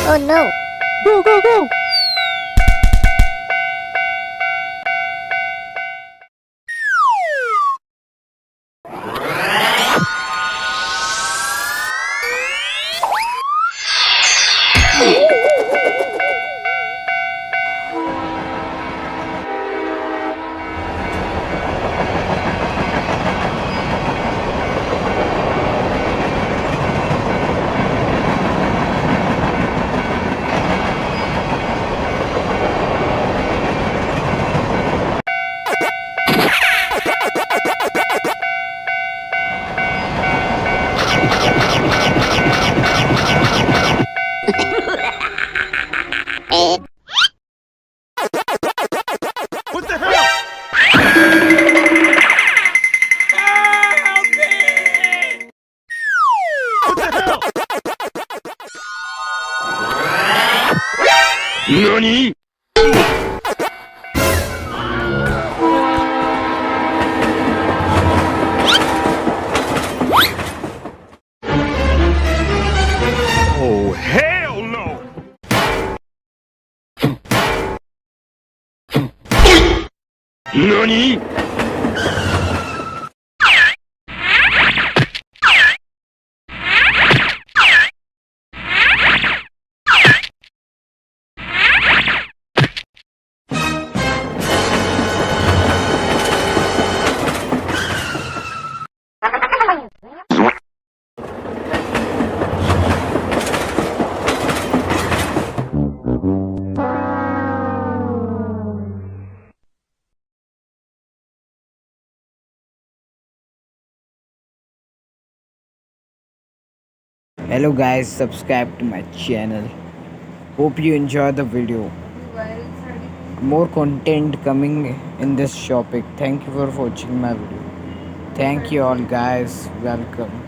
Oh no! Go, go, go! What the hell? Help me! What the hell? NANI?! Oh, hell no! NANI?! Hello guys, subscribe to my channel. Hope you enjoy the video. More content coming in this topic. Thank you for watching my video. Thank you all guys. Welcome.